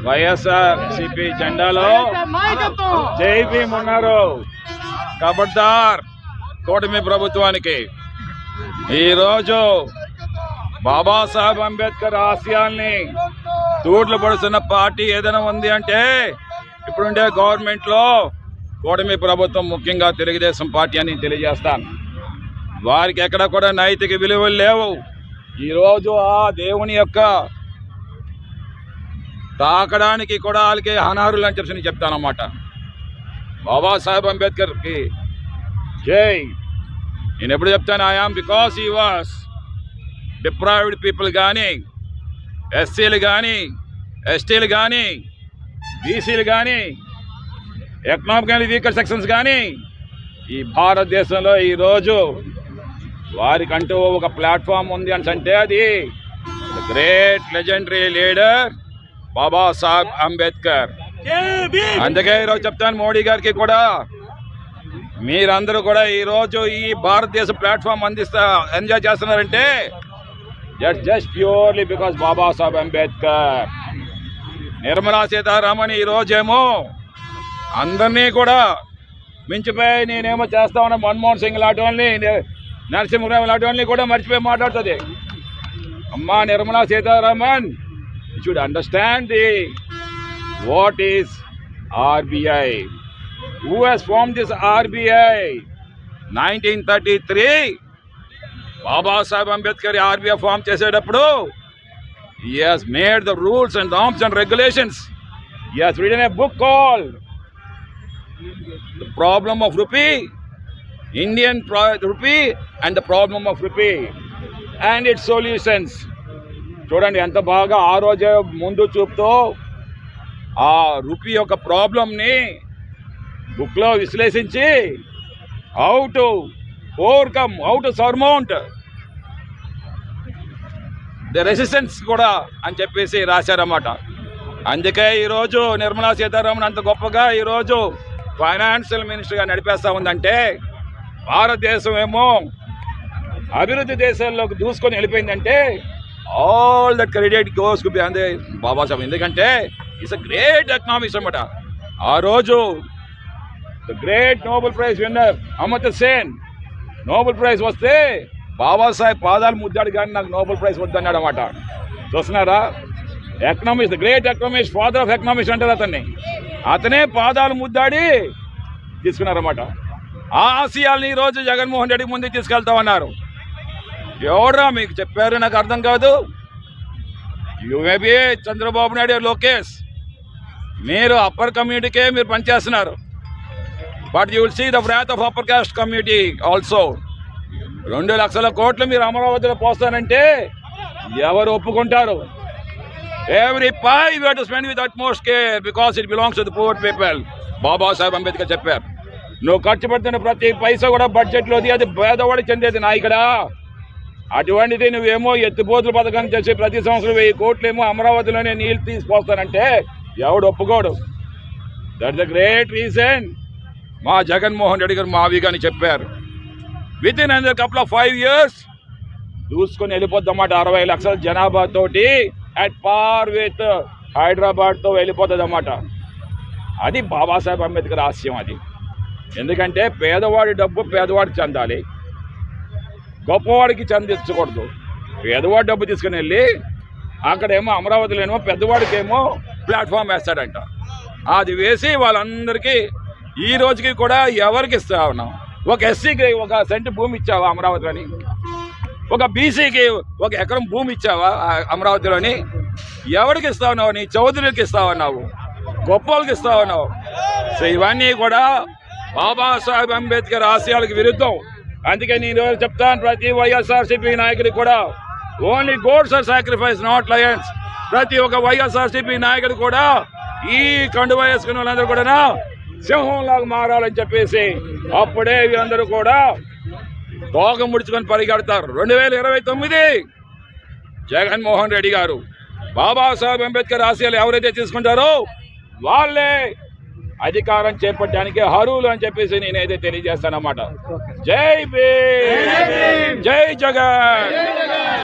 YSR CP జెండాలో జై భీమ్ ఉన్నారు. ఖబర్దార్ కూటమి ప్రభుత్వానికి. ఈరోజు బాబాసాహెబ్ అంబేద్కర్ ఆశయాల్ని తూట్లు పడుతున్న పార్టీ ఏదైనా ఉంది అంటే ఇప్పుడుండే గవర్నమెంట్లో కూటమి ప్రభుత్వం, ముఖ్యంగా తెలుగుదేశం పార్టీ అని తెలియజేస్తాను. వారికి ఎక్కడ కూడా నైతిక విలువలు లేవు. ఈరోజు ఆ దేవుని యొక్క తాకడానికి కూడా వాళ్ళకి అనర్హులు అని చెప్పి నేను చెప్తానన్నమాట. బాబాసాహెబ్ అంబేద్కర్కి జై. నేను ఎప్పుడు చెప్తాను, I am because he was deprived people కానీ, ఎస్సీలు కానీ, ఎస్టీలు కానీ, బీసీలు కానీ, ఎకనామికల్లీ వీకర్ సెక్షన్స్ కానీ ఈ భారతదేశంలో ఈరోజు వారికంటూ ఒక ప్లాట్ఫామ్ ఉంది అని అంటే అది great legendary leader Babasaheb Ambedkar. అందుకే ఈరోజు చెప్తాను మోడీ గారికి కూడా, మీరందరూ కూడా ఈరోజు ఈ భారతదేశ ప్లాట్ఫామ్ ఎంజాయ్ చేస్తున్నారంటే just purely because Babasaheb Ambedkar. Nirmala Sitharaman ఈరోజేమో అందరినీ కూడా మించిపోయి నేనేమో చేస్తా ఉన్నా, మన్మోహన్ సింగ్ లాంటి వాళ్ళని, నరసింహరావు లాంటి వాళ్ళని కూడా మర్చిపోయి మాట్లాడుతుంది. అమ్మా Nirmala Sitharaman, you should understand the what is RBI. Who has formed this RBI? 1933 Babasaheb Ambedkar RBI form చేసేటప్పుడు he has made the rules and norms and regulations. He has written a book called The Problem of Rupee, Indian Rupee and the Problem of Rupee and its Solutions. చూడండి ఎంత బాగా ఆ రోజే ముందు చూపుతో ఆ rupee యొక్క ప్రాబ్లంని బుక్లో విశ్లేషించి how to overcome, how to surmount the resistance కూడా అని చెప్పేసి రాశారన్నమాట. అందుకే ఈరోజు నిర్మలా సీతారామన్ అంత గొప్పగా ఈరోజు ఫైనాన్షియల్ మినిస్టర్గా నడిపేస్తూ ఉందంటే భారతదేశం ఏమో అభివృద్ధి దేశాల్లోకి దూసుకొని వెళ్ళిపోయిందంటే all that credit goes to be అందే బాబాసాహెబ్. ఎందుకంటే ఇట్స్ అ గ్రేట్ ఎకనామిక్స్ అన్నమాట. ఆ రోజు the great Nobel prize winner Amartya Sen Nobel prize వస్తే బాబాసాహెబ్ పాదాలు ముద్దాడు కానీ నాకు నోబెల్ ప్రైజ్ వద్దన్నాడు అన్నమాట. చూస్తున్నారా, economics, the great economics, father of economics అంటారు అతన్ని. అతనే పాదాలు ముద్దాడి తీసుకున్నారన్నమాట. ఆ ఆశయాల్ని ఈరోజు జగన్మోహన్ రెడ్డి ముందుకు తీసుకెళ్తామన్నారు. ఎవరా మీకు చెప్పారు నాకు అర్థం కాదు. యుఏబీ చంద్రబాబు నాయుడు, లోకేష్, మీరు అప్పర్ కమ్యూనిటీకే మీరు పనిచేస్తున్నారు. But you will see the wrath of upper caste community also. 2 లక్షల కోట్లు మీరు అమరావతిలో పోస్తానంటే ఎవరు ఒప్పుకుంటారు? Every pie you have to spend with utmost care because it belongs to the poor people. Babasaheb Ambedkar చెప్పారు. నువ్వు ఖర్చు పెడుతున్న ప్రతి పైసా కూడా బడ్జెట్లోది, అది పేదవాడికి చెందేది నాయకుడా. అటువంటిది నువ్వేమో ఎత్తిపోతుల పథకం చేసి ప్రతి సంవత్సరం 1000 కోట్లేమో అమరావతిలోనే నీళ్ళు తీసుకొస్తానంటే ఎవడు ఒప్పుకోడు. దట్ ద గ్రేట్ రీజన్ మా జగన్మోహన్ రెడ్డి గారు మావి కానీ చెప్పారు. With in another couple of 5 years దూసుకొని వెళ్ళిపోద్దన్నమాట. 60 లక్షల జనాభాతోటి అట్ పార్ విత్ హైదరాబాద్తో వెళ్ళిపోతుంది అన్నమాట. అది బాబాసాహెబ్ అంబేద్కర్ ఆశయం అది. ఎందుకంటే పేదవాడి డబ్బు పేదవాడికి చెందాలి, గొప్పవాడికి చెందించకూడదు. పేదవాడి డబ్బు తీసుకుని వెళ్ళి అక్కడేమో అమరావతిలోనేమో పెద్దవాడికేమో ప్లాట్ఫామ్ వేస్తాడంట. అది వేసి వాళ్ళందరికీ ఈ రోజుకి కూడా ఎవరికి ఇస్తా ఉన్నాం? ఒక ఎస్సీకి 1 సెంటు భూమి ఇచ్చావా అమరావతిలోని? ఒక బీసీకి 1 ఎకరం భూమి ఇచ్చావా అమరావతిలోని? ఎవరికి ఇస్తా ఉన్నావు? నీ చౌదరులకి ఇస్తా ఉన్నావు, గొప్ప వాళ్ళకి ఇస్తా ఉన్నావు. సో ఇవన్నీ కూడా బాబాసాహెబ్ అంబేద్కర్ ఆశయాలకు విరుద్ధం. అందుకే నేను చెప్తాను ప్రతి వైఎస్ఆర్సీపీ నాయకుడికి కూడా, only goats are sacrifice, not lions. ప్రతి ఒక్క వైఎస్ఆర్సీపీ నాయకుడు కూడా ఈ కండువా వేసుకున్న వాళ్ళందరూ కూడా సింహంలాగా మారాలని చెప్పేసి అప్పుడే అందరూ కూడా తోక ముడుచుకొని పరిగెడతారు. 2029 జగన్మోహన్ రెడ్డి గారు బాబాసాహెబ్ అంబేద్కర్ ఆశయాలు ఎవరైతే తీసుకుంటారో వాళ్ళే అధికారం చేపట్టడానికి అర్హులు అని చెప్పేసి నేనైతే తెలియజేస్తానన్నమాట. జై భీమ్, జై జగన్.